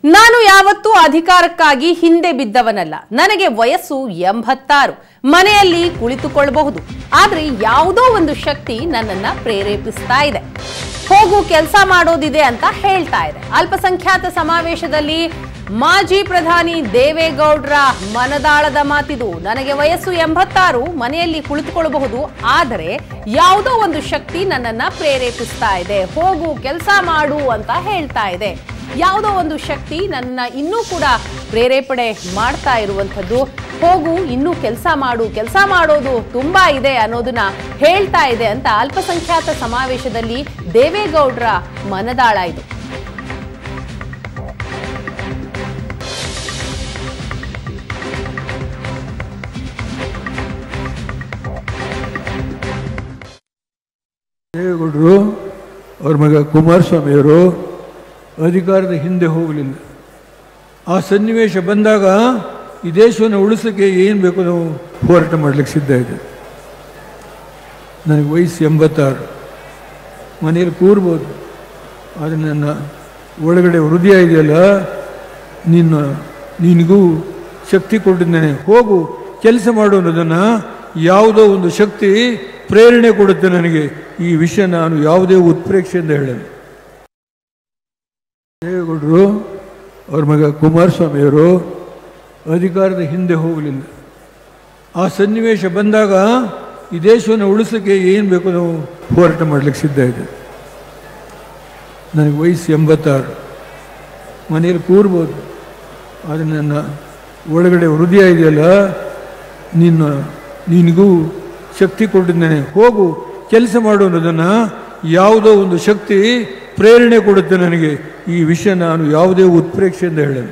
ನಾನು ಯಾವತ್ತೂ ಅಧಿಕಾರಕ್ಕಾಗಿ ಹಿಂದೆ ಬಿದ್ದವನಲ್ಲ. ನನಗೆ ವಯಸ್ಸು 86. ಮನೆಯಲ್ಲಿ ಕುಳಿತುಕೊಳ್ಳಬಹುದು. ಆದರೆ ಯಾವುದೋ ಒಂದು ಶಕ್ತಿ ನನ್ನನ್ನ ಪ್ರೇರೇಪಿಸ್ತಾ ಇದೆ. ಹೋಗು ಕೆಲಸ ಮಾಡೋದಿದೆ ಅಂತ ಹೇಳ್ತಾ ಇದೆ. ಅಲ್ಪಸಂಖ್ಯಾತ ಸಮಾವೇಶದಲ್ಲಿ ಮಾಜಿ ಪ್ರಧಾನಿ ದೇವೇಗೌಡರ ಮನದಾಳದ ಮಾತಿದು. ನನಗೆ ವಯಸ್ಸು 86, ಮನೆಯಲ್ಲಿ ಕುಳಿತುಕೊಳ್ಳಬಹುದು. ಆದರೆ ಯಾವುದೋ ಒಂದು ಶಕ್ತಿ ನನ್ನನ್ನ ಪ್ರೇರೇಪಿಸ್ತಾ ಇದೆ. ಹೋಗು ಕೆಲಸ ಮಾಡು ಅಂತ ಹೇಳ್ತಾ ಇದೆ. ಯಾವುದೋ ಒಂದು ಶಕ್ತಿ ನನ್ನ ಇನ್ನೂ ಕೂಡ ಪ್ರೇರೇಪಣೆ ಮಾಡ್ತಾ ಇರುವಂಥದ್ದು. ಹೋಗು ಇನ್ನೂ ಕೆಲಸ ಮಾಡು, ಕೆಲಸ ಮಾಡೋದು ತುಂಬಾ ಇದೆ ಅನ್ನೋದನ್ನ ಹೇಳ್ತಾ ಇದೆ ಅಂತ ಅಲ್ಪಸಂಖ್ಯಾತ ಸಮಾವೇಶದಲ್ಲಿ ದೇವೇಗೌಡರ ಮನದಾಳ ಇದು. ದೇವೇಗೌಡರು ಅವ್ರ ಮಗ ಕುಮಾರಸ್ವಾಮಿಯವರು ಅಧಿಕಾರದ ಹಿಂದೆ ಹೋಗಲಿಲ್ಲ. ಆ ಸನ್ನಿವೇಶ ಬಂದಾಗ ಈ ದೇಶವನ್ನು ಉಳಿಸೋಕ್ಕೆ ಏನು ಬೇಕು ನಾವು ಹೋರಾಟ ಮಾಡಲಿಕ್ಕೆ ಸಿದ್ಧ ಇದೆ. ನನಗೆ ವಯಸ್ಸು 86, ಮನೆಯಲ್ಲಿ ಕೂರ್ಬೋದು. ಆದರೆ ನನ್ನ ಒಳಗಡೆ ಹೃದಯ ಇದೆಯಲ್ಲ, ನಿನಗೂ ಶಕ್ತಿ ಕೊಟ್ಟಿದ್ದೇನೆ, ಹೋಗು ಕೆಲಸ ಮಾಡು ಅನ್ನೋದನ್ನು ಯಾವುದೋ ಒಂದು ಶಕ್ತಿ ಪ್ರೇರಣೆ ಕೊಡುತ್ತೆ ನನಗೆ. ಈ ವಿಷಯ ನಾನು ಯಾವುದೇ ಉತ್ಪ್ರೇಕ್ಷೆಯಿಂದ ಹೇಳಲ್ಲ. ದೇವೇಗೌಡರು ಅವ್ರ ಮಗ ಕುಮಾರಸ್ವಾಮಿಯವರು ಅಧಿಕಾರದ ಹಿಂದೆ ಹೋಗಲಿಲ್ಲ. ಆ ಸನ್ನಿವೇಶ ಬಂದಾಗ ಈ ದೇಶವನ್ನು ಉಳಿಸೋಕ್ಕೆ ಏನು ಬೇಕು ನಾವು ಹೋರಾಟ ಮಾಡಲಿಕ್ಕೆ ಸಿದ್ಧ ಇದೆ. ನನಗೆ ವಯಸ್ಸು 86, ಮನೆಯಲ್ಲಿ ಕೂರ್ಬೋದು. ಆದರೆ ನನ್ನ ಒಳಗಡೆ ಹೃದಯ ಇದೆಯಲ್ಲ, ನಿನಗೂ ಶಕ್ತಿ ಕೊಟ್ಟಿದ್ದೇನೆ, ಹೋಗು ಕೆಲಸ ಮಾಡು ಅನ್ನೋದನ್ನು ಯಾವುದೋ ಒಂದು ಶಕ್ತಿ ಪ್ರೇರಣೆ ಕೊಡುತ್ತೆ ನನಗೆ. ಈ ವಿಷಯ ನಾನು ಯಾವುದೇ ಉತ್ಪ್ರೇಕ್ಷೆಯಿಂದ ಹೇಳಲ್ಲ.